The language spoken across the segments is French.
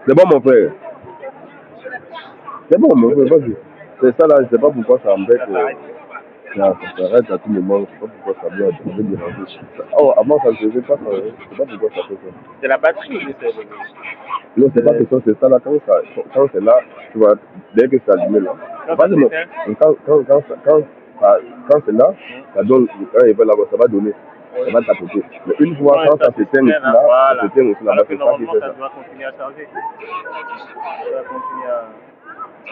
C'est bon, mon frère. C'est bon, mon frère, vas-y. C'est ça là, je sais pas pourquoi ça embête. Ça s'arrête à tout moment, je sais pas pourquoi ça vient déranger. Oh, avant ça ne faisait pas ça, je sais pas pourquoi ça fait ça. C'est la batterie, je sais. Non, c'est pas question, c'est ça là, quand c'est là, tu vois, dès que c'est allumé là. Quand c'est là, ça donne, quand il va là-bas, ça va donner, ça va tapoter. Mais une fois, quand ça s'éteint ici là, ça s'éteint aussi là-bas, c'est ça qui fait ça. Ça doit continuer à charger. Ça doit continuer à... Je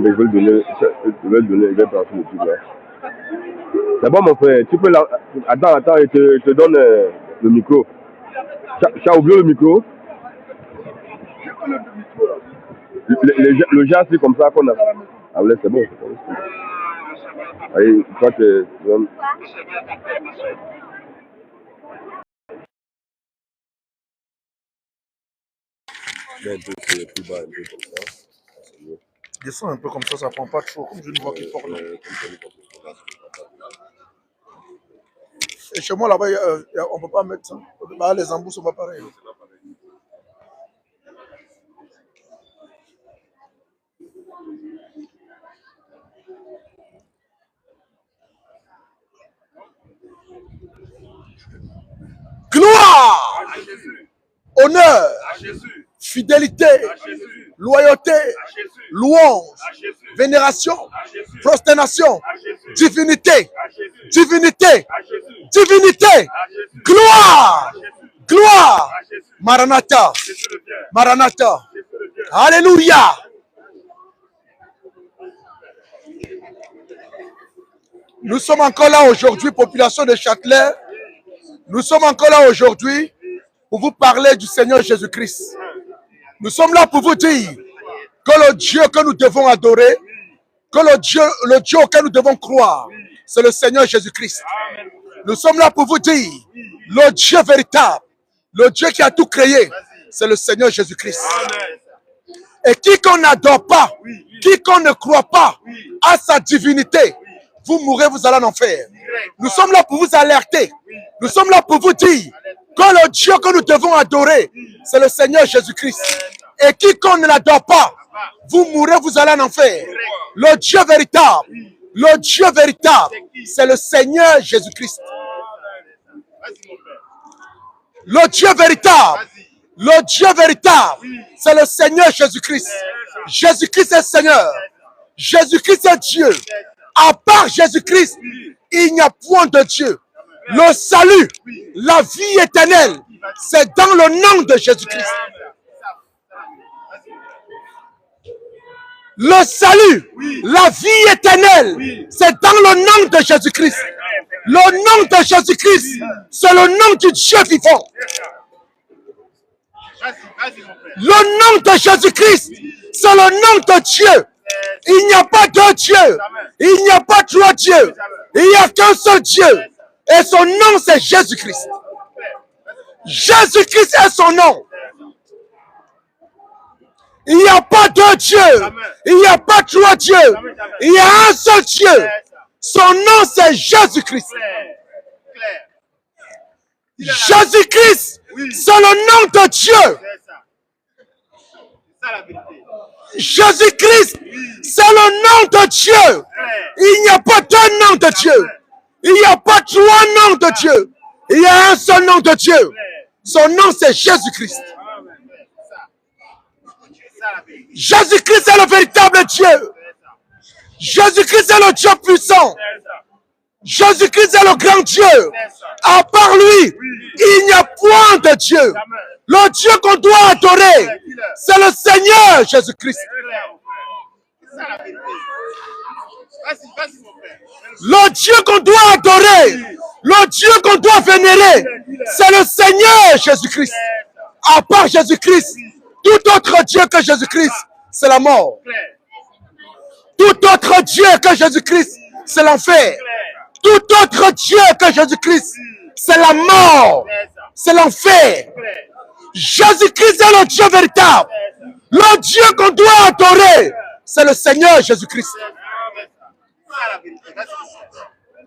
vais le donner, je vais passer le truc là. C'est bon, mon frère, tu peux là. Attends, je te donne le micro. Tu as oublié le micro? Le gars, c'est comme ça qu'on a. Ah, ouais, c'est bon. Allez, toi, tu donnes. Descends un peu comme ça prend pas de chaud, comme je ne vois qu'il porte là. Et chez moi là-bas, on ne peut pas mettre ça. Là, les embouts sont pas pareils. Gloire, honneur, fidélité, loyauté, louange, vénération, prosternation, divinité, divinité, divinité, gloire, gloire, Maranatha, Maranatha, Alléluia. Nous sommes encore là aujourd'hui, population de Châtelet. Nous sommes encore là aujourd'hui pour vous parler du Seigneur Jésus-Christ. Nous sommes là pour vous dire que le Dieu que nous devons adorer, que le Dieu auquel nous devons croire, c'est le Seigneur Jésus-Christ. Nous sommes là pour vous dire, le Dieu véritable, le Dieu qui a tout créé, c'est le Seigneur Jésus-Christ. Et quiconque n'adore pas, quiconque ne croit pas à sa divinité, vous mourrez, vous allez en enfer. Nous sommes là pour vous alerter. Nous sommes là pour vous dire que le Dieu que nous devons adorer, c'est le Seigneur Jésus-Christ. Et quiconque ne l'adore pas, vous mourrez, vous allez en enfer. Le Dieu véritable, c'est le Seigneur Jésus-Christ. Le Dieu véritable, c'est le Seigneur Jésus-Christ. Jésus-Christ est Seigneur. Jésus-Christ est Dieu. À part Jésus-Christ, il n'y a point de Dieu. Le salut, la vie éternelle, c'est dans le nom de Jésus-Christ. Le salut, la vie éternelle, c'est dans le nom de Jésus-Christ. Le nom de Jésus-Christ, c'est le nom du Dieu vivant. Le nom de Jésus-Christ, c'est le nom de Dieu. Il n'y a pas deux dieux. Il n'y a pas trois dieux. Il n'y a qu'un seul Dieu. Et son nom, c'est Jésus-Christ. Jésus-Christ est son nom. Il n'y a pas deux dieux. Il n'y a pas trois dieux. Il y a un seul Dieu. Son nom, c'est Jésus-Christ. Jésus-Christ, c'est le nom de Dieu. Jésus-Christ, c'est le nom de Dieu. Il n'y a pas deux noms de Dieu. Il n'y a pas trois noms de Dieu. Il y a un seul nom de Dieu. Son nom, c'est Jésus-Christ. Jésus-Christ est le véritable Dieu. Jésus-Christ est le Dieu puissant. Jésus-Christ est le grand Dieu. À part lui, il n'y a point de Dieu. Le Dieu qu'on doit adorer, c'est le Seigneur Jésus-Christ. Le Dieu qu'on doit adorer, le Dieu qu'on doit vénérer, c'est le Seigneur Jésus-Christ. À part Jésus-Christ, tout autre Dieu que Jésus-Christ, c'est la mort. Tout autre Dieu que Jésus-Christ, c'est l'enfer. Tout autre Dieu que Jésus-Christ, c'est la mort, c'est l'enfer. Jésus-Christ est le Dieu véritable. Le Dieu qu'on doit adorer, c'est le Seigneur Jésus-Christ.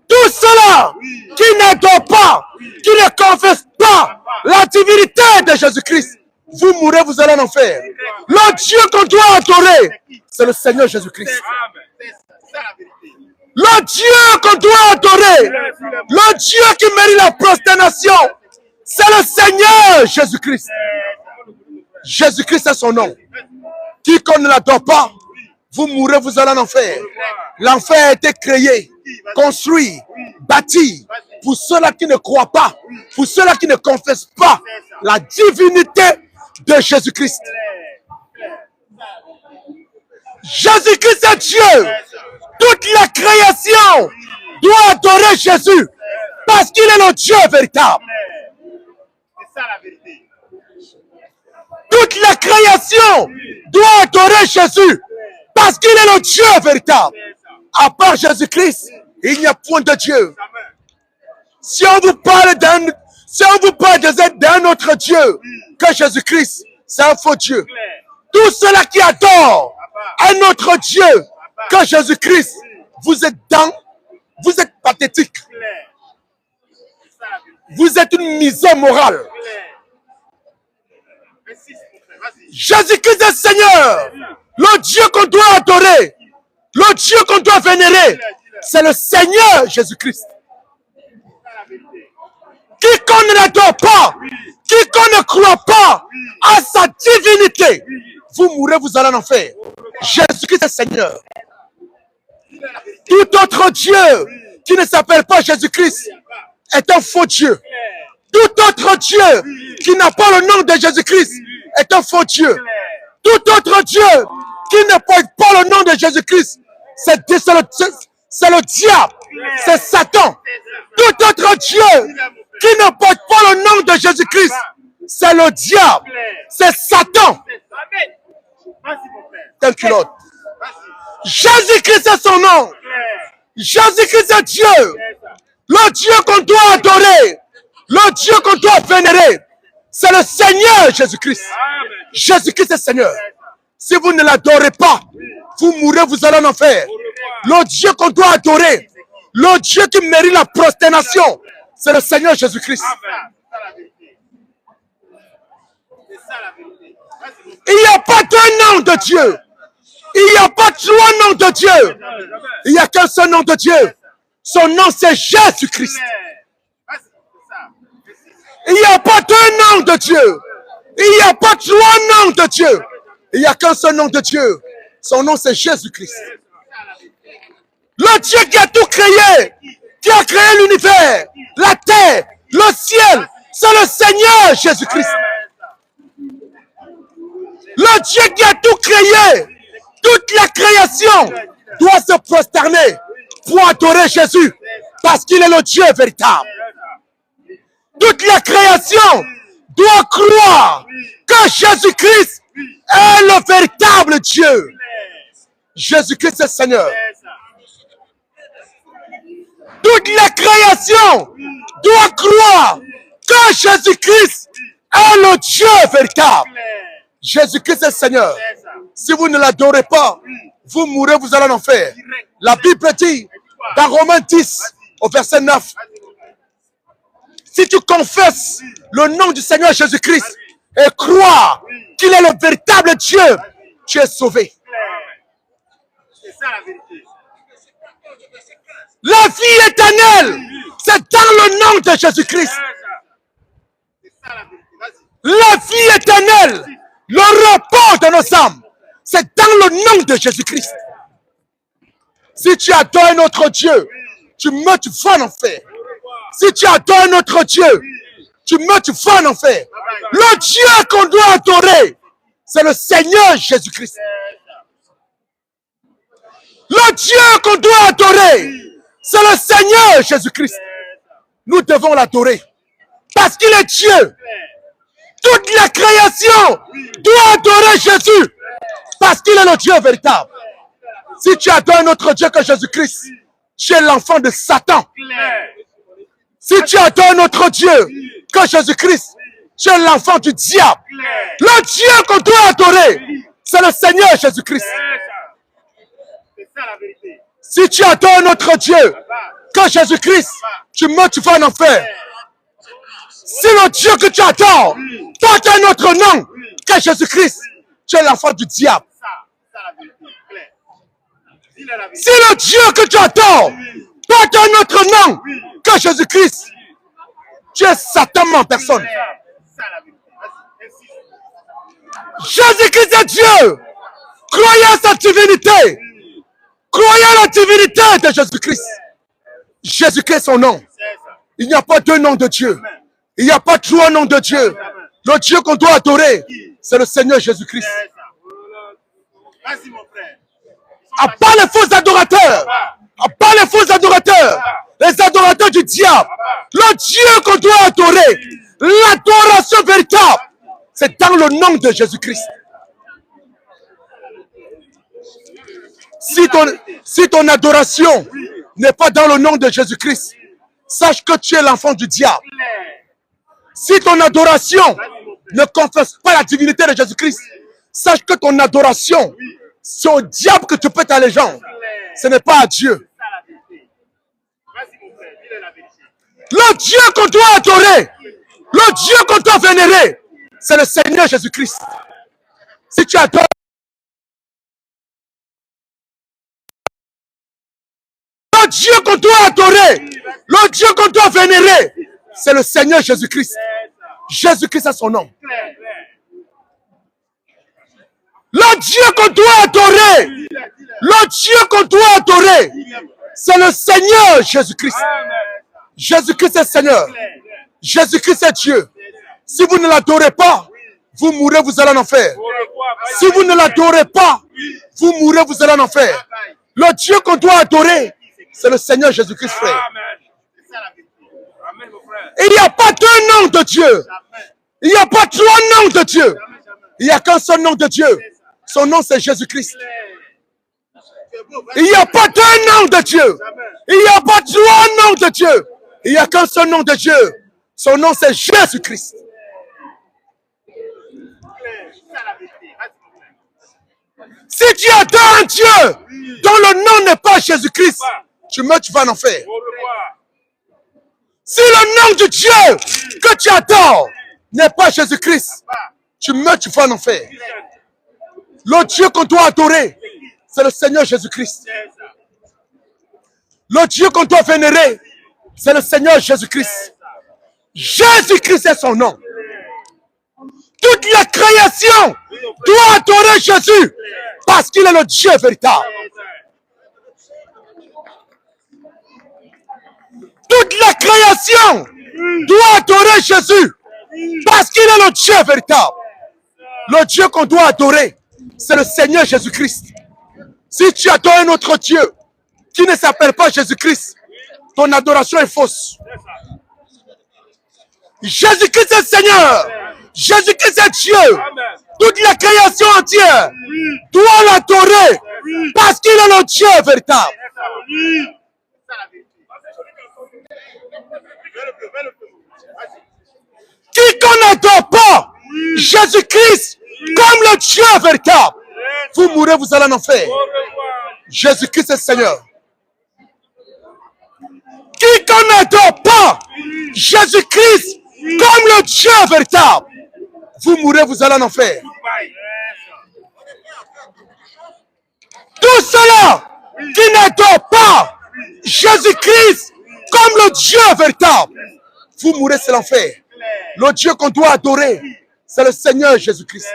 Tous ceux-là qui n'adorent pas, qui ne confessent pas la divinité de Jésus-Christ, vous mourrez, vous allez en enfer. Le Dieu qu'on doit adorer, c'est le Seigneur Jésus-Christ. Le Dieu qu'on doit adorer, le Dieu qui mérite la prosternation, c'est le Seigneur Jésus-Christ. Jésus-Christ est son nom. Quiconque ne l'adore pas, vous mourrez, vous allez en enfer. L'enfer a été créé, construit, bâti pour ceux-là qui ne croient pas, pour ceux-là qui ne confessent pas la divinité de Jésus-Christ. Jésus-Christ est Dieu. Toute la création doit adorer Jésus parce qu'il est le Dieu véritable. C'est ça la vérité. Toute la création doit adorer Jésus parce qu'il est le Dieu véritable. À part Jésus-Christ, il n'y a point de Dieu. Si on vous parle d'un autre Dieu que Jésus-Christ, c'est un faux Dieu. Tous ceux-là qui adorent un autre Dieu que Jésus-Christ, vous êtes pathétique. Vous êtes une misère morale. Jésus-Christ est Seigneur. Le Dieu qu'on doit adorer, le Dieu qu'on doit vénérer, c'est le Seigneur Jésus-Christ. Quiconque ne l'adore pas, quiconque ne croit pas à sa divinité, vous mourrez, vous allez en enfer. Jésus-Christ est Seigneur. Tout autre Dieu qui ne s'appelle pas Jésus-Christ est un faux Dieu. Tout autre Dieu qui n'a pas le nom de Jésus-Christ est un faux Dieu. Tout autre Dieu qui ne porte pas le nom de Jésus-Christ, c'est le diable, c'est Satan. Tout autre Dieu qui ne porte pas le nom de Jésus-Christ, c'est le diable, c'est Satan. Thank you, Lord. Jésus-Christ est son nom. Jésus-Christ est Dieu. Le Dieu qu'on doit adorer, le Dieu qu'on doit vénérer, c'est le Seigneur Jésus-Christ. Jésus-Christ est Seigneur. Si vous ne l'adorez pas, vous mourrez, vous allez en enfer. Le Dieu qu'on doit adorer, le Dieu qui mérite la prosternation, c'est le Seigneur Jésus-Christ. Il n'y a pas deux noms de Dieu. Il n'y a pas trois noms de Dieu. Il n'y a qu'un seul nom de Dieu. Son nom, c'est Jésus-Christ. Il n'y a pas deux noms de Dieu. Il n'y a pas trois noms de Dieu. Il n'y a qu'un seul nom de Dieu. Son nom, c'est Jésus-Christ. Le Dieu qui a tout créé, qui a créé l'univers, la terre, le ciel, c'est le Seigneur Jésus-Christ. Le Dieu qui a tout créé, toute la création doit se prosterner pour adorer Jésus parce qu'il est le Dieu véritable. Toute la création doit croire que Jésus-Christ est le véritable Dieu. Jésus-Christ est Seigneur. Toute la création doit croire que Jésus-Christ est le Dieu véritable. Jésus-Christ est Seigneur. Si vous ne l'adorez pas, vous mourrez, vous allez en enfer. La Bible dit, dans Romains 10, au verset 9, si tu confesses le nom du Seigneur Jésus-Christ et crois qu'il est le véritable Dieu, tu es sauvé. C'est ça la vérité. La vie éternelle, c'est dans le nom de Jésus-Christ. C'est ça la vérité. Vas-y. La vie éternelle, le repos de nos âmes, c'est dans le nom de Jésus-Christ. Si tu adores un autre Dieu, tu meurs, tu vas en enfer. Si tu adores un autre Dieu, tu meurs, tu vas en enfer. Le Dieu qu'on doit adorer, c'est le Seigneur Jésus-Christ. Le Dieu qu'on doit adorer, c'est le Seigneur Jésus-Christ. Nous devons l'adorer parce qu'il est Dieu. Toute la création doit adorer Jésus parce qu'il est le Dieu véritable. Si tu adores un autre Dieu que Jésus-Christ, tu es l'enfant de Satan. Si tu adores un autre Dieu que Jésus-Christ, tu es l'enfant du diable. Le Dieu qu'on doit adorer, c'est le Seigneur Jésus-Christ. C'est ça la vérité. Si tu adores un autre Dieu que Jésus-Christ, tu meurs, tu vas en enfer. Si le Dieu que tu adores porte un autre nom que Jésus-Christ, tu es l'enfant du diable. Ça la vérité. Claire. Dis-le la vérité. Si le Dieu que tu adores porte un autre nom que Jésus-Christ, tu es Satan en personne. Ça la vérité. Vas-y, insiste. Jésus-Christ est Dieu. Croyez à sa divinité. Croyez à la divinité de Jésus-Christ. Jésus-Christ est son nom. C'est ça. Il n'y a pas deux noms de Dieu. Il n'y a pas trois noms de Dieu. Le Dieu qu'on doit adorer, c'est le Seigneur Jésus-Christ. C'est ça. Vas-y, mon frère. À part les faux adorateurs, à part les faux adorateurs, les adorateurs du diable, le Dieu qu'on doit adorer, l'adoration véritable, c'est dans le nom de Jésus-Christ. Si ton adoration n'est pas dans le nom de Jésus-Christ, sache que tu es l'enfant du diable. Si ton adoration ne confesse pas la divinité de Jésus-Christ, sache que ton adoration, c'est au diable que tu peux t'allégeance. Ce n'est pas à Dieu. Ça la vérité. Vas-y, mon frère. Dis-le la vérité. Le Dieu qu'on doit adorer, le Dieu qu'on doit vénérer, c'est le Seigneur Jésus-Christ. Si tu adores le Dieu qu'on doit adorer, le Dieu qu'on doit vénérer, c'est le Seigneur Jésus-Christ. Jésus-Christ a son nom. Claire. Le Dieu qu'on doit adorer, le Dieu qu'on doit adorer, c'est le Seigneur Jésus-Christ. Jésus-Christ est Seigneur. Jésus-Christ est Dieu. Si vous ne l'adorez pas, vous mourrez, vous allez en enfer. Si vous ne l'adorez pas, vous mourrez, vous allez en enfer. Le Dieu qu'on doit adorer, c'est le Seigneur Jésus-Christ, frère. C'est ça la vérité. Amen, mon frère. Il n'y a pas deux noms de Dieu. Il n'y a pas trois noms de Dieu. Il n'y a qu'un seul nom de Dieu. Son nom, c'est Jésus-Christ. C'est beau. Il n'y a pas deux noms de Dieu. Il n'y a pas trois noms de Dieu. Il n'y a qu'un seul nom de Dieu. Son nom, c'est Jésus-Christ. C'est ça la vérité. Vas-y, mon frère. Si tu adores un Dieu dont le nom n'est pas Jésus-Christ, tu meurs, tu vas en enfer. Au revoir. Si le nom de Dieu que tu adores n'est pas Jésus-Christ, tu meurs, tu vas en enfer. Le Dieu qu'on doit adorer, c'est le Seigneur Jésus-Christ. C'est ça. Le Dieu qu'on doit vénérer, c'est le Seigneur Jésus-Christ. Jésus-Christ est son nom. Toute la création doit adorer Jésus parce qu'il est le Dieu véritable. Toute la création doit adorer Jésus parce qu'il est le Dieu véritable. Le Dieu qu'on doit adorer, c'est le Seigneur Jésus-Christ. Si tu adores un autre Dieu qui ne s'appelle pas Jésus-Christ, ton adoration est fausse. Jésus-Christ est Seigneur. Jésus-Christ est Dieu. Toute la création entière doit l'adorer parce qu'il est le Dieu véritable. C'est ça la vérité. Mets le feu. Vas-y. Quiconque n'adore pas Jésus-Christ comme le Dieu véritable, vous mourrez, vous allez en enfer. Jésus-Christ est Seigneur. Quiconque n'adore pas Jésus-Christ comme le Dieu véritable, vous mourrez, vous allez en enfer. Tout cela qui n'adore pas Jésus-Christ comme le Dieu véritable, vous mourrez, c'est l'enfer. Le Dieu qu'on doit adorer, c'est le Seigneur Jésus-Christ.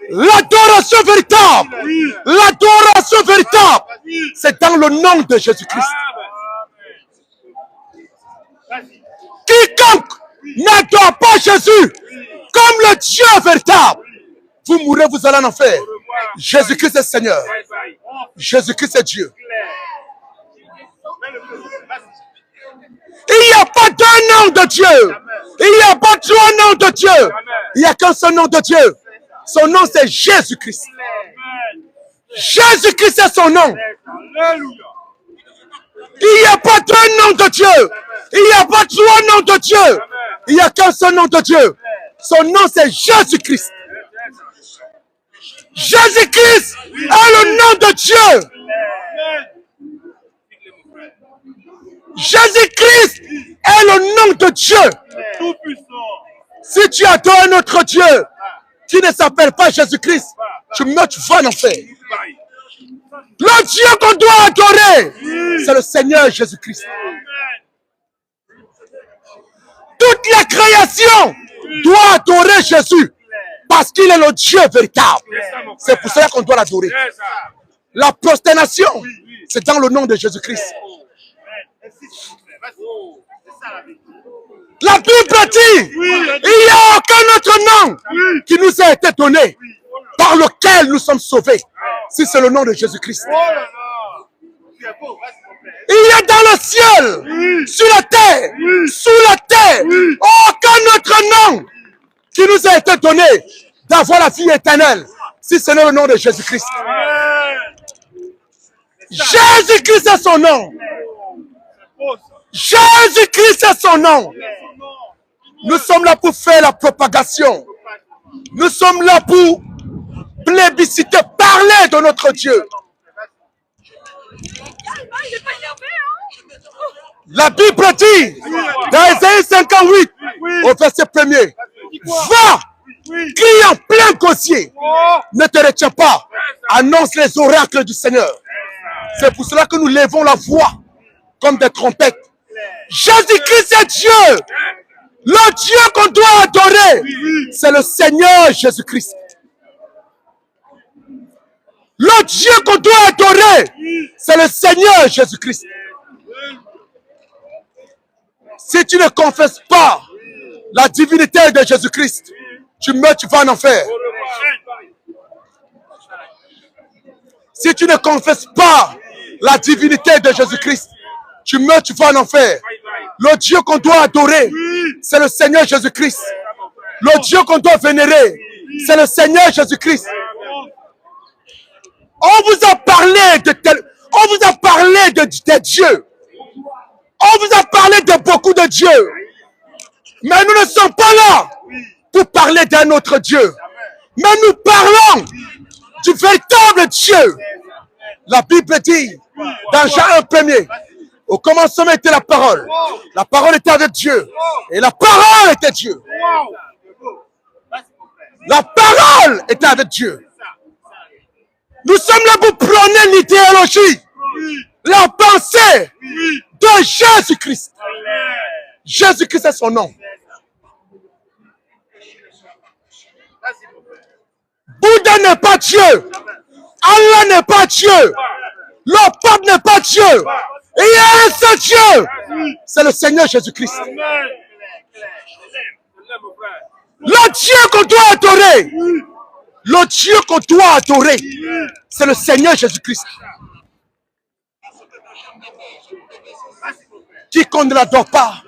L'adoration véritable, l'adoration véritable, c'est dans le nom de Jésus-Christ. Quiconque n'adore pas Jésus comme le Dieu véritable, vous mourrez, vous allez en enfer. Jésus-Christ est Seigneur. Jésus-Christ est Dieu. Il n'y a pas deux noms de Dieu. Il n'y a pas trois noms de Dieu. Il n'y a qu'un seul nom de Dieu. Son nom, c'est Jésus-Christ. Jésus-Christ est son nom. Il n'y a pas deux noms de Dieu. Il n'y a pas trois noms de Dieu. Il n'y a qu'un seul nom de Dieu. Son nom, c'est Jésus-Christ. Jésus-Christ est le nom de Dieu. Jésus-Christ est le nom de Dieu. Si tu adores un autre Dieu qui ne s'appelle pas Jésus-Christ, tu meurs, tu vas en enfer. Le Dieu qu'on doit adorer, c'est le Seigneur Jésus-Christ. Toute la création doit adorer Jésus parce qu'il est le Dieu véritable. C'est pour cela qu'on doit l'adorer. La prosternation, c'est dans le nom de Jésus-Christ. La Bible dit, il n'y a aucun autre nom qui nous a été donné par lequel nous sommes sauvés. Si c'est le nom de Jésus-Christ. Il y a dans le ciel, sur la terre, sous la terre, aucun autre nom qui nous a été donné d'avoir la vie éternelle. Si ce n'est le nom de Jésus-Christ. Jésus-Christ est son nom. Jésus-Christ est son nom. Nous sommes là pour faire la propagation. Nous sommes là pour plébisciter, parler de notre Dieu. La Bible dit, dans Isaïe 58, au verset 1er, va, crie en plein gosier, ne te retiens pas, annonce les oracles du Seigneur. C'est pour cela que nous levons la voix comme des trompettes. Jésus-Christ est Dieu. Le Dieu qu'on doit adorer, c'est le Seigneur Jésus-Christ. Le Dieu qu'on doit adorer, c'est le Seigneur Jésus-Christ. Si tu ne confesses pas la divinité de Jésus-Christ, tu meurs, tu vas en enfer. Si tu ne confesses pas la divinité de Jésus-Christ, tu meurs, tu vas en enfer. Le Dieu qu'on doit adorer, c'est le Seigneur Jésus-Christ. Le Dieu qu'on doit vénérer, c'est le Seigneur Jésus-Christ. On vous a parlé de dieux. On vous a parlé de beaucoup de dieux. Mais nous ne sommes pas là pour parler d'un autre Dieu. Mais nous parlons du véritable Dieu. La Bible dit, dans Jean 1 premier, au commencement était la parole. La parole était avec Dieu. Et la parole était Dieu. La parole était avec Dieu. Nous sommes là pour prôner l'idéologie, la pensée de Jésus-Christ. Jésus-Christ est son nom. Bouddha n'est pas Dieu. Allah n'est pas Dieu. Le pape n'est pas Dieu. Il y a un seul Dieu. C'est le Seigneur Jésus-Christ. Le Dieu qu'on doit adorer. Le Dieu qu'on doit adorer, c'est le Seigneur Jésus-Christ. Quiconque ne l'adore pas,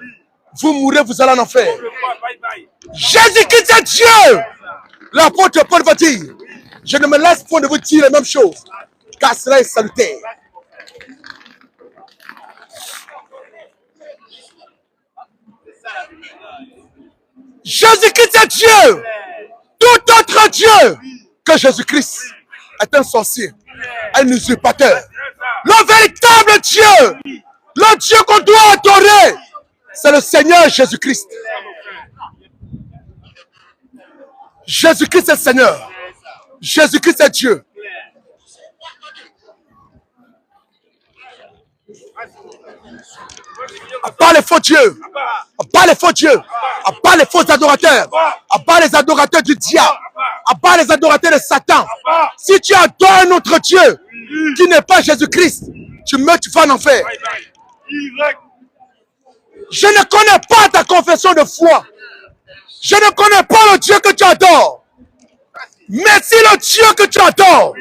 vous mourrez, vous allez en enfer. Jésus-Christ est Dieu. L'apôtre Paul va dire, je ne me laisse point de vous dire les mêmes choses, car cela est salutaire. Jésus-Christ est Dieu. Tout autre Dieu que Jésus-Christ est un sorcier, un usurpateur. Le véritable Dieu, le Dieu qu'on doit adorer, c'est le Seigneur Jésus-Christ. Jésus-Christ est Seigneur. Jésus-Christ est Dieu. À part les faux dieux, à part les faux dieux, à part les faux adorateurs, à part les adorateurs du diable, à part les adorateurs de Satan. Si tu adores un autre Dieu qui n'est pas Jésus-Christ, tu meurs, tu vas en enfer. Je ne connais pas ta confession de foi. Je ne connais pas le Dieu que tu adores. Mais si le Dieu que tu adores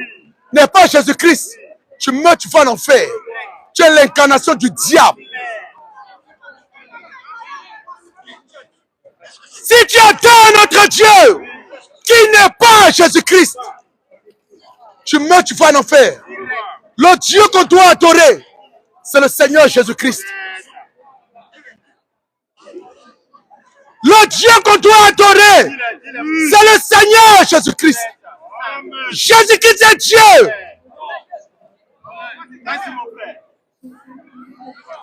n'est pas Jésus-Christ, tu meurs, tu vas en enfer. Tu es l'incarnation du diable. Si tu adores notre Dieu qui n'est pas Jésus-Christ, tu meurs, tu vas en enfer. Le Dieu qu'on doit adorer, c'est le Seigneur Jésus-Christ. Le Dieu qu'on doit adorer, c'est le Seigneur Jésus-Christ. Jésus-Christ est Dieu.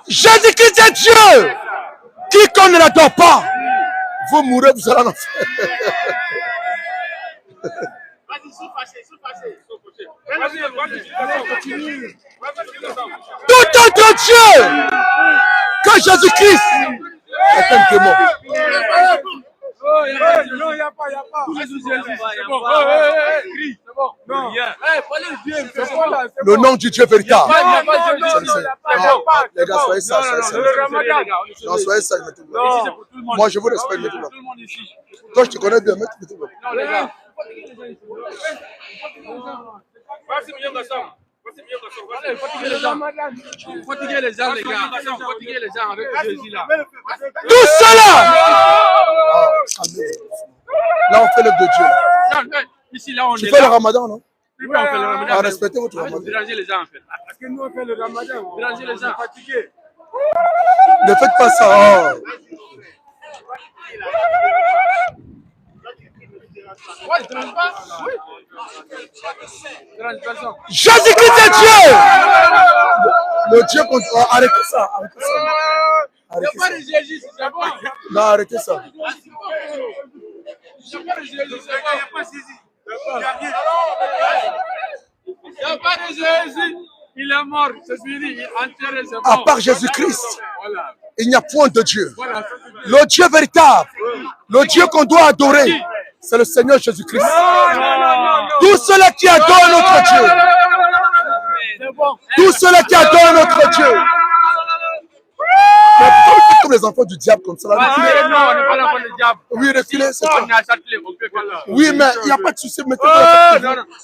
Jésus-Christ est Dieu. Quiconque ne l'adore pas, vous mourrez, vous allez en enfer. Tout autre Dieu que Jésus-Christ est un démon. Non, il n'y a pas. Le nom du Dieu véritable. Les gars, soyez ça. Non, soyez ça. Moi, je vous respecte. Toi, je te connais bien. Non, les gars. Fatiguez les gens, les gars. Fatiguez les gens avec Jésus là. Tout cela. Là, on fait l'œuvre de Dieu. Ici, là, on tu fais le ramadan, non? Oui, on fait le ramadan. Respectez votre ramadan. Vous dérangez les gens, en fait. Parce que nous, on fait le ramadan. Vous dérangez les gens. Fatigués. Ne faites pas ça. Oh. Jésus-Christ est Dieu. Le Dieu qu'on... Arrêtez ça. Arrêtez ça. Non, arrêtez ça. Il n'y a pas de Jésus. Il est mort, c'est fini, il est enterré, c'est mort. À part Jésus-Christ, il n'y a point de Dieu. Le Dieu véritable, le Dieu qu'on doit adorer, c'est le Seigneur Jésus-Christ. Tous ceux-là qui adorent notre Dieu, tous ceux-là qui adorent notre Dieu, comme les enfants du diable comme ça. Non, on n'est pas l'enfant du diable. Oui, reculez, c'est ça. On est à Châtelet, on peut faire là. Oui, mais il n'y a pas de souci. Non.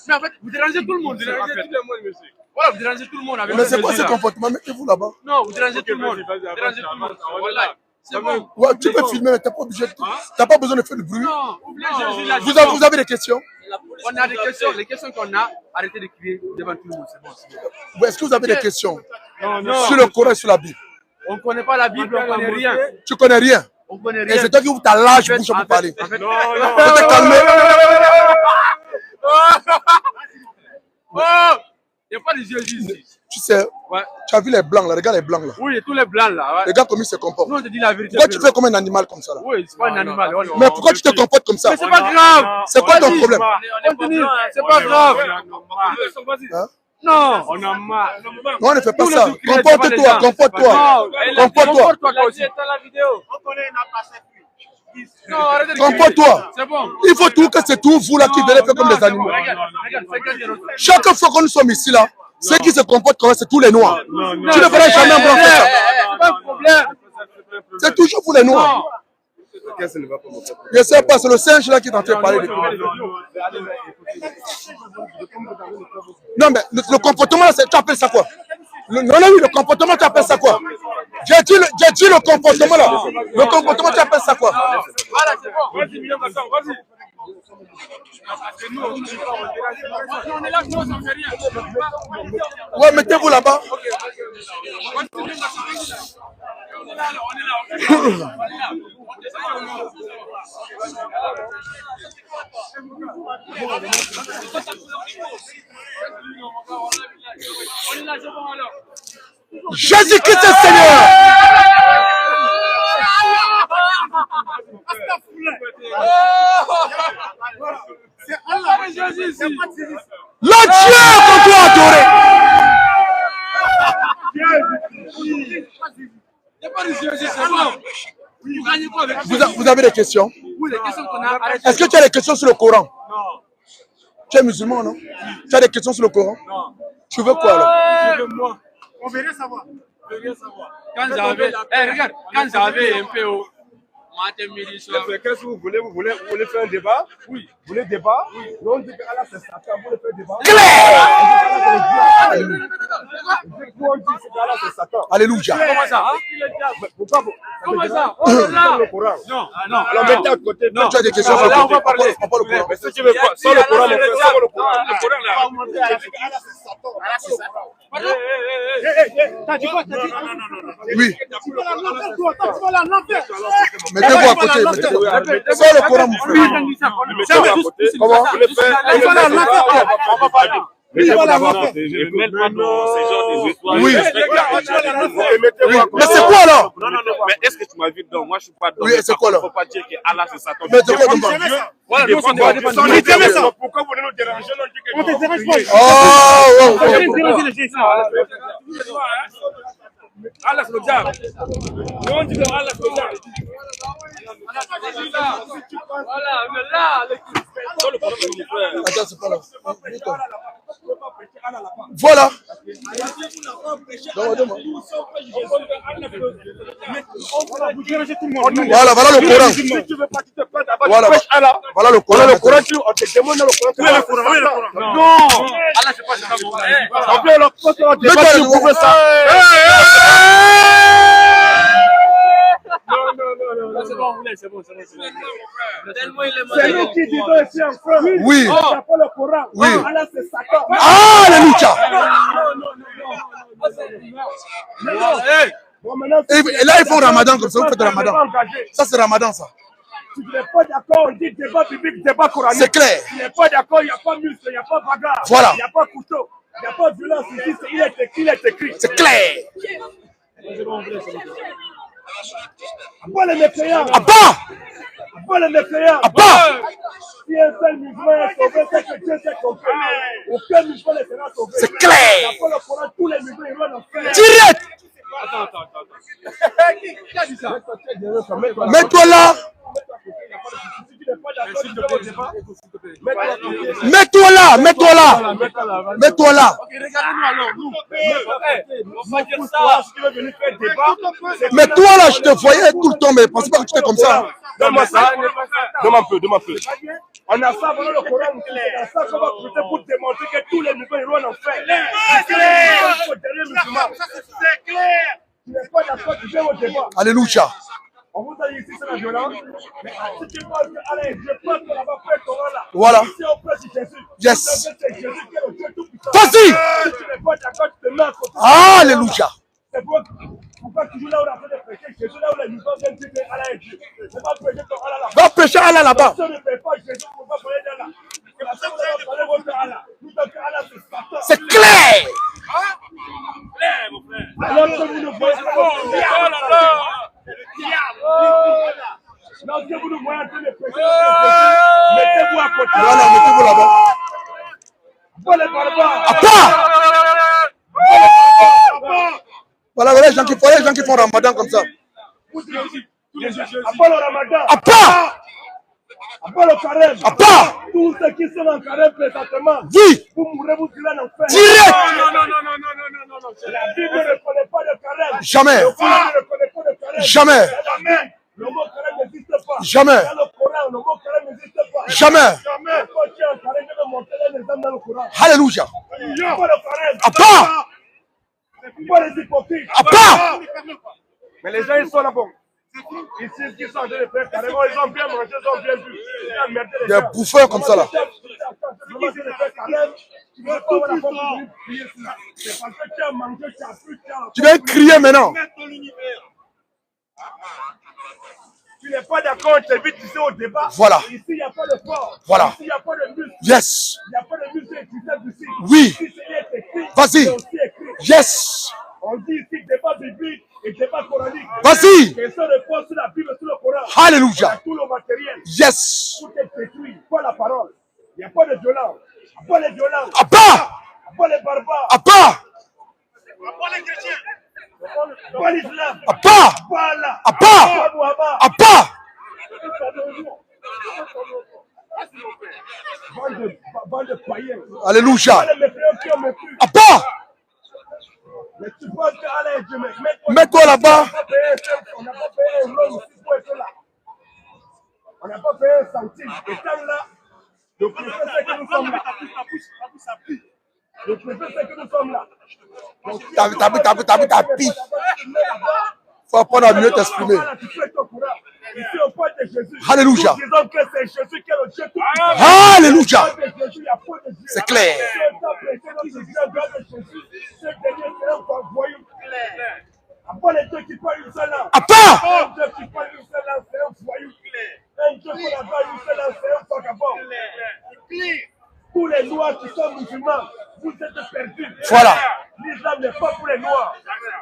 Mais en fait, vous dérangez tout le monde. Vous dérangez tout le monde, monsieur. Voilà, vous dérangez tout le monde avec mais c'est quoi ce comportement? Mettez-vous là-bas. Non, vous dérangez tout le monde. Vous dérangez tout le monde. Voilà. C'est bon. Ouais, tu peux filmer, mais tu n'as pas obligé. T'as pas besoin de faire du bruit. Non, Vous avez des questions? On a des questions. Les questions qu'on a, arrêtez de crier devant tout le monde. C'est bon. Est-ce que vous avez des questions? Non. Sur le Coran et sur la Bible? On ne connaît pas la Bible, on ne connaît rien. Tu connais rien? On ne connaît Et rien. c'est toi qui ouvre ta large bouche pour parler. Non. Tu t'es calmé. Oh! Il n'y a pas de Jésus ici. Tu sais, Ouais. tu as vu les blancs là, regarde les blancs là. Oui, tous les blancs là. Ouais. Regarde comment ils se comportent. Nous, on te dit la vérité. Pourquoi tu fais comme un animal comme ça là? Oui, c'est pas un animal. Mais pourquoi tu te comportes comme ça? Mais c'est pas grave. C'est quoi ton problème? Continue. C'est pas grave. Hein? Non. On a marre. Non, on ne fait pas ça. Comporte-toi, comporte-toi. Comporte-toi. Non, arrêtez de Comporte-toi. C'est bon. Il faut tout que c'est tout vous là qui venez faire comme des animaux. Regarde, Chaque fois que nous sommes ici là, ceux qui se comportent comme ça, c'est tous les noirs. Tu ne feras jamais un blanc faire ça. c'est pas un problème. C'est toujours vous les noirs. Je ne sais pas, c'est le singe là qui est en train de parler. Non, mais le comportement, tu appelles ça quoi? Non, oui, le comportement, tu appelles ça quoi? J'ai dit le comportement là. Le comportement, tu appelles ça quoi? Voilà, c'est bon. Vas-y, vas-y. On est là, nous, on ne fait rien. Ouais, mettez-vous là-bas. Jésus-Christ est Seigneur. Le Dieu qu'on doit adorer. Vous avez des questions? Oui, les questions qu'on a. Est-ce que tu as des questions sur le Coran? Non. Tu es musulman, non? Tu as des questions sur le Coran? Non. Tu veux quoi alors? Je veux moi. On verrait savoir. Quand j'avais, regarde, quand j'avais un peu au qu'est-ce que vous voulez? Vous voulez faire un débat? Oui. Vous voulez débat? Oui. Non, on dit que Allah c'est Satan, vous voulez faire un débat? Claire! Satan. Alléluia. Comment ça? Pourquoi? Comment ça? Oh là! Le Coran. Non. Alors mettez à côté. Non. Tu as des questions Non, sur le là, on Coran? va parler. On parle le Coran. Mais si tu veux pas, sans le Coran, mon frère, sans le Coran. Le Coran là. Oui. Mettez-vous à côté. C'est le Coran, mon frère. Comment? Oui. Mais c'est quoi alors? Non. Mais est-ce que tu m'as vu dedans? Moi, je suis pas dedans. Oui, c'est quoi alors? Il ne faut pas dire que Allah, c'est Satan. Mais c'est quoi dedans? Voilà, nous, on est jamais ça. Pourquoi vous nous dérangez? On te dérange pas. Allah, c'est le diable. Nous, on dit que Allah, c'est le diable. Voilà, mais là, attends, c'est pas là. Voilà. Voilà, voilà le Coran. Voilà le Coran. Le Coran, on te demande le Coran. Non. Allah, c'est pas ça. On peut leur poser un débat si vous pouvez ça. Non. C'est bon, c'est bon. C'est nous qui disons ici en France. Oui. Il n'y a pas le Coran. Oui. Allah, c'est Satan. Alléluia. Et là, ils font Ramadan comme ça. Vous faites Ramadan. Ça, c'est Ramadan, ça. Si tu n'es pas d'accord, on dit débat biblique, débat coranique. C'est clair. Si tu n'es pas d'accord, il n'y a pas muscle, il n'y a pas bagarre. Voilà. Il n'y a pas couteau. Il n'y a pas de violence ici. Il est écrit. C'est clair. Pas les mécréants. Pas les mécréants. Si un seul musulman est sauvé, c'est que Dieu s'est compris. Aucun musulman ne sera sauvé. C'est clair. Il n'y a pas le Coran, tous les musulmans ils vont en faire. Direct. Attends. Qui a dit ça? Mets-toi là. Mets-toi là. Mets-toi là. Mets-toi là. Mais toi là, je te voyais tout le temps, mais pensez pas que tu étais comme ça. Donne-moi ça. Donne-moi un peu. On a ça, voilà le Coran. On a ça qu'on va prêter pour démontrer que tous les musulmans iront en faire. C'est clair. Tu n'es pas d'accord, tu viens au débat. Alléluia. On vous a dit ici, c'est la violence. Mais si tu penses que, allez, je pense qu'on va faire le Coran là. Voilà. Ici, on prêche Jésus. Yes. C'est Jésus qui est le Dieu tout-puissant. Vas-y. Si tu n'es pas d'accord, tu te mets à côté. Alléluia. C'est pourquoi toujours là où on a fait de prêcher Jésus, là où les musulmans viennent dire que Allah est Dieu. C'est pas prêcher ton Allah là-bas. Va prêcher Allah là-bas. Si on ne fait pas Jésus, on ne peut pas parler d'Allah. C'est la seule chose qu'on va parler de Allah. Nous sommes que Allah, c'est Satan. C'est clair. Clair, mon frère. Alors que vous ne voyez pas. Non, que vous ne voyez pas de prêcher. Mettez-vous à côté. Voilà, mettez-vous là-bas. Pas les barbares. Voilà, les gens qui font Ramadan comme ça. Après le Ramadan. Après le carême. Tous ceux qui sont en carême présentement. Oui. Vous mourrez, vous irez en enfer. Direct. Non. La Bible ne connaît pas de carême. Jamais. Le Coran ne connaît pas de carême. Jamais. Le mot carême n'existe pas. Jamais. Dans le Coran, le mot carême n'existe pas. Jamais. Quand tu es en carême, je vais montrer un exemple dans le Coran. Alléluia. Pas le carême. Pas les hypocrites. Mais les gens, ils sont là bon. Ici, qui sont en train de faire carrément, ils ont bien mangé, ils ont bien bu. Des bouffeurs comme ça là. Tu viens crier maintenant. Tu n'es pas d'accord, tu t'invites ici au débat. Voilà. Ici, il n'y a pas de sport. Voilà. Ici, il n'y a pas de muscle. Yes. Il n'y a pas de muscle utilisable ici. Oui. Ici, c'est écrit. Vas-y. C'est aussi écrit. Yes. On dit ici débat biblique et débat coranique. Vas-y. Et ça repose sur la Bible, sur le Coran. Alléluia. On a tout le matériel. Yes. Tout est détruit. Pas la parole. Il n'y a pas de violence. Pas les violents. Pas les barbares. Pas les chrétiens. Pas l'islam. Pas Allah. Pas Muhammad. Bande de païens. Alléluia. Pas les mécréants qui ont mépris. Mais tu penses que Allah est Dieu. Mets-toi là-bas. On n'a pas payé un rôle aussi pour être là. On n'a pas payé un centime. Étant là, le préfet c'est que nous sommes là. Le préfet c'est que nous sommes là. T'as pis. Faut apprendre à mieux t'exprimer. Ici, au point de Jésus. Alléluia. Nous disons que c'est Jésus qui est le Dieu tout puissant. Alléluia. C'est clair. Après les deux qui parlent une seule langue. À part. Un Dieu qui parle une seule langue, c'est un voyou. Un Dieu qui n'a pas une seule langue, c'est un vagabond. Tous les noirs qui sont musulmans, vous êtes perdus. Voilà. L'islam n'est pas pour les noirs.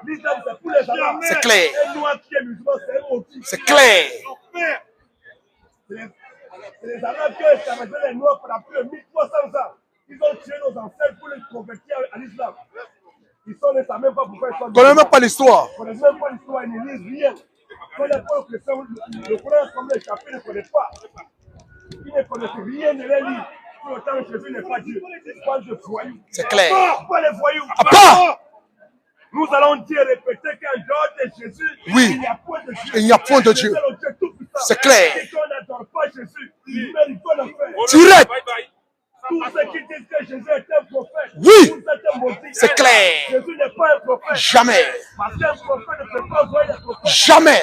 L'islam c'est pour les arabes. C'est clair. Un noir qui est musulman, c'est un maudit. C'est clair. C'est les arabes qui ont esclavagé les noirs pendant plus de 1300 ans. Ils ont tué nos ancêtres pour les convertir à l'islam. Ils ne savent même pas pourquoi ils sont. On ne connaît même pas l'histoire. Ils ne connaissent même pas l'histoire, ils ne lisent rien. Quand les peuples le Coran comme les chapitres, ils ne connaissent pas. Ils ne connaissent rien, ne les lisent. Pour autant, Jésus n'est pas Dieu. C'est pas de voyous. C'est clair. Pas les voyous. Pas. Nous allons dire et répéter qu'en dehors de Jésus, Oui. il n'y a point de Dieu. Il n'y a point de Dieu. C'est clair. Si on n'adore pas Jésus, il mérite pas le faire. Direct. Tous ceux qui disent que Jésus est un prophète, Oui. vous êtes un maudit. C'est clair. Jésus n'est pas un prophète. Jamais. Parce qu'un prophète ne peut pas envoyer des prophètes. Jamais.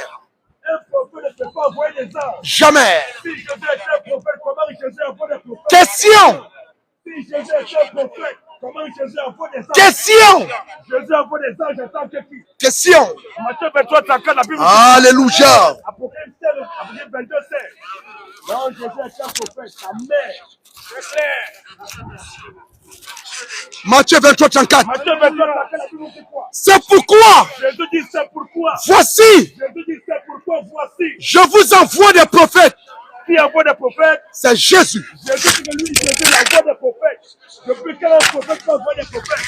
Un prophète ne peut pas envoyer des anges. Jamais. Si Jésus est un prophète, comment Jésus envoie des prophètes? Question. Si Jésus est un prophète, comment Jésus envoie des anges? Question. Jésus envoie des anges en tant que qui? Question. Matthieu 23, 34, la Bible dit. Alléluia. Apocalypse 22, 16. Non, Jésus est un prophète, sa mère. C'est clair. Matthieu 23, 34. Matthieu 23, 34, la Bible dit quoi? C'est pourquoi. Jésus dit c'est pourquoi. Voici. Jésus dit c'est pourquoi voici. Je vous envoie des prophètes. Qui envoie des prophètes? C'est Jésus. Jésus dit que lui, Jésus envoie des prophètes. Depuis quand un prophète peut envoyer des prophètes?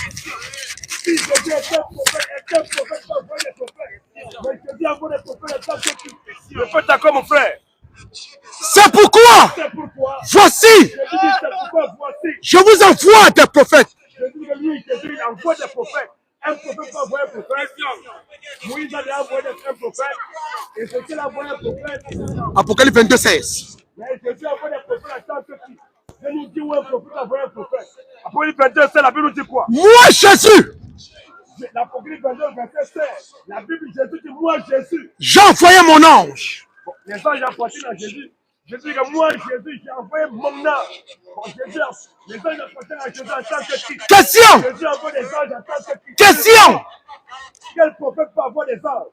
Si Jésus est un prophète peut envoyer des prophètes. Mais Jésus envoie des prophètes en tant que qui? Répète encore mon frère. C'est pourquoi. C'est pourquoi. Voici. Jésus dit c'est pourquoi voici. Je vous envoie des prophètes. Jésus dit que lui, Jésus il envoie des prophètes. Un prophète peut envoyer un prophète. Moïse a envoyé un prophète. Et c'est qu'il a envoyé un prophète. Apocalypse 22, 16. Mais Jésus a envoyé des prophètes en tant que qui? Je nous dis où un prophète a envoyé un prophète. Apocalypse 22, c'est la Bible nous dit quoi? Moi, Jésus. L'Apocalypse 22, verset 16. La Bible, Jésus dit, moi, Jésus. J'ai envoyé mon ange. Bon, les anges appartiennent à Jésus. Jésus dit que moi, Jésus, j'ai envoyé mon ange. Bon, Jésus, les anges appartiennent à Jésus en tant que qui? Question. Jésus envoie des anges en tant que qui? Question. Quel prophète peut avoir des anges?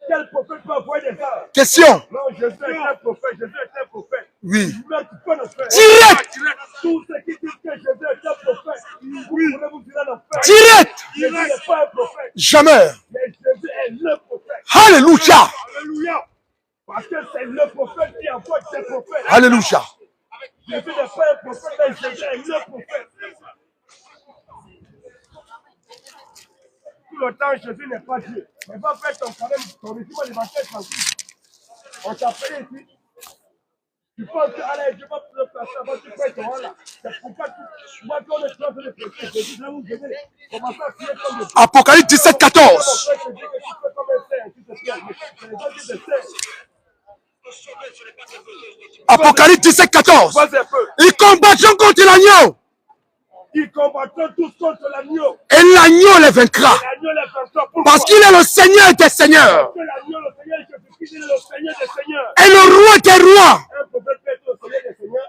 Quel prophète peut envoyer des anges? Question. Non, Jésus est un prophète. Jésus est un prophète. Oui. Mais tu peux le faire. Direct. Tous ceux qui disent que Jésus est un prophète, vous pouvez vous dire le faire. Direct. Jésus n'est pas un prophète. Jamais. Mais Jésus est le prophète. Alléluia. Alléluia. Parce que c'est le prophète qui envoie ses prophètes. Alléluia. Jésus n'est pas un prophète, mais Jésus est le prophète. Tout le temps, Jésus n'est pas Dieu. Mais va faire ton carême, ton régime alimentaire tranquille. On t'appelle ici. Tu penses que, allez, je vais te placer avant que tu fasses ton rang là. C'est pourquoi tu vois qu'on est en train de prêcher. Jésus va nous aider. Commence à prier comme le Dieu. Apocalypse 17, 14. Apocalypse 17, 14. Ils combattront contre l'agneau. Ils combattront tous contre l'agneau. Et l'agneau les vaincra. L'agneau les vaincra. Pourquoi? Parce qu'il est le Seigneur des seigneurs. Parce que l'agneau, le Seigneur Jésus-Christ, il est le Seigneur des seigneurs. Et le roi des rois. Un prophète peut être le Seigneur des seigneurs.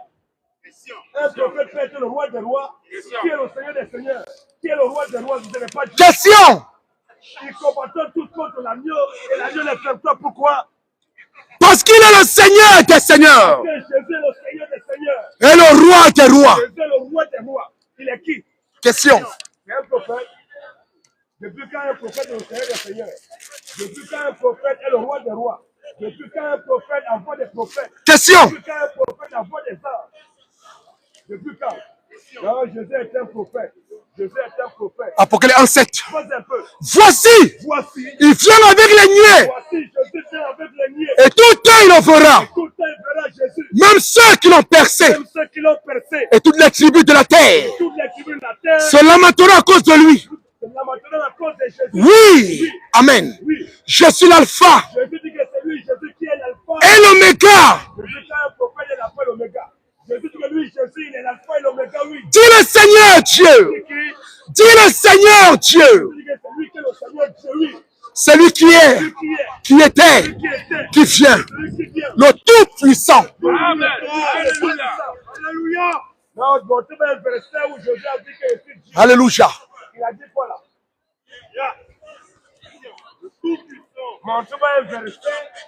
Un prophète peut être le roi des rois. Qui est le Seigneur des seigneurs? Qui est le roi des rois? Vous n'avez pas dit. Question. Ils combattront tous contre l'agneau. Et l'agneau les vaincra. Pourquoi? Parce qu'il est le Seigneur des seigneurs. Parce que Jésus est le Seigneur des seigneurs. Et le roi des rois. Jésus est le roi des rois. Il est qui? Question. C'est un prophète. Depuis quand un prophète est le Seigneur des seigneurs? Depuis quand un prophète est le roi des rois? Depuis quand un prophète envoie des prophètes? Question. Depuis quand un prophète envoie des anges? Depuis quand? Non, Jésus est un prophète. Jésus est un prophète. Apocalypse 1, 7. Pose un peu. Voici. Voici. Il vient avec les nuées. Voici, Jésus vient avec les niais. Et tout œil le verra. Tout le temps, il verra Jésus. Même ceux qui l'ont percé. Même ceux qui l'ont percé. Et toutes les tribus de la terre Toutes les tribus de la terre. se lamenteront à cause de lui. C'est là maintenant à cause de Jésus. Oui. Amen. Oui. Je suis l'alpha Jésus dit que c'est lui, Jésus qui est l'alpha. et l'oméga. Jésus qui est un prophète de l'alpha et l'oméga. Jésus dit que lui, Jésus, il est l'alpha et l'oméga, oui. Dis le Seigneur Dieu. C'est qui? Dis le Seigneur Dieu. Jésus dit que c'est lui qui est le Seigneur Dieu, oui. Celui qui est, Lui qui est, qui était, qui vient, le Tout-Puissant. Amen. Alléluia. Non, bon, tu vas un verset où Jésus a dit que je suis Dieu. Alléluia. Il a dit quoi là? Montre-moi un verset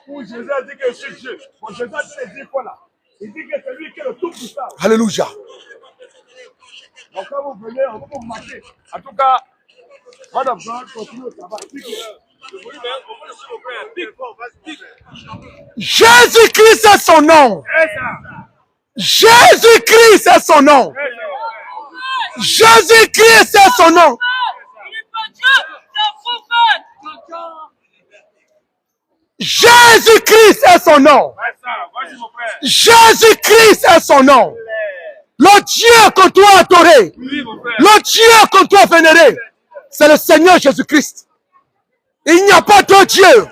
où Jésus a dit que je suis Dieu. Bon, Jésus a dit quoi là? Il dit que c'est lui qui est le Tout-Puissant. Alléluia. Donc quand vous venez, on va vous marcher. En tout cas, Madame Jean, continue au travail. Jésus-Christ est son nom. Jésus-Christ est son nom. Jésus-Christ est son nom. Jésus-Christ est son nom. Jésus-Christ est son nom. Le Dieu qu'on doit adorer, le Dieu qu'on doit vénérer, c'est le Seigneur Jésus-Christ. Il n'y a pas deux dieux,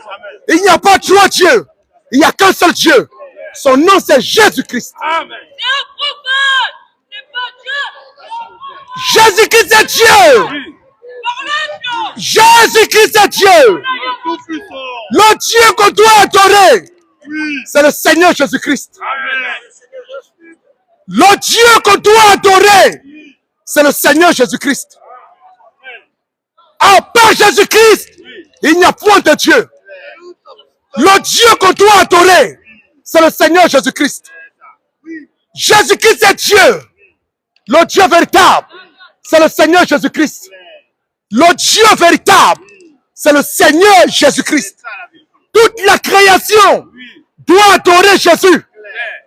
il n'y a pas trois dieux, il n'y a qu'un seul Dieu. Son nom c'est Jésus-Christ. Jésus-Christ est Dieu. Jésus-Christ est Dieu. Le Dieu qu'on doit adorer, c'est le Seigneur Jésus-Christ. Le Dieu qu'on doit adorer, c'est le Seigneur Jésus-Christ. À part Jésus-Christ, il n'y a point de Dieu. Le Dieu qu'on doit adorer, c'est le Seigneur Jésus-Christ. Jésus-Christ est Dieu. Le Dieu véritable, c'est le Seigneur Jésus-Christ. Le Dieu véritable, c'est le Seigneur Jésus-Christ. Toute la création doit adorer Jésus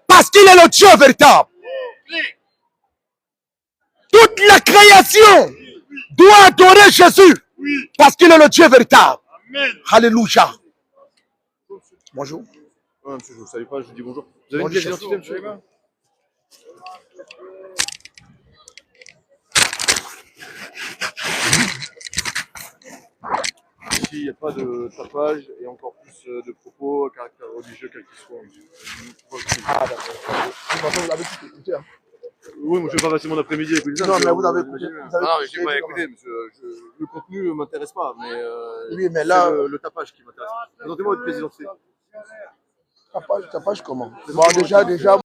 parce qu'il est le Dieu véritable. Toute la création doit adorer Jésus parce qu'il est le Dieu véritable. Alléluia. Bonjour. Ouais, monsieur, je ne savais pas, je vous dis bonjour. Vous avez une pièce d'identité, monsieur? Ici, il n'y a pas de tapage et encore plus de propos à caractère religieux, quel qu'il soit. Ah, d'accord. Vous l'avez tout écouté, hein? Oui, moi je ne vais pas passer mon après-midi à écouter ça. Non, mais vous avez écouté. Non, mais je n'ai pas écouté, monsieur. Le contenu ne m'intéresse pas, mais, oui, mais là, le tapage qui m'intéresse. Présentez-moi votre pièce d'identité. Tapage comment? Bon, déjà.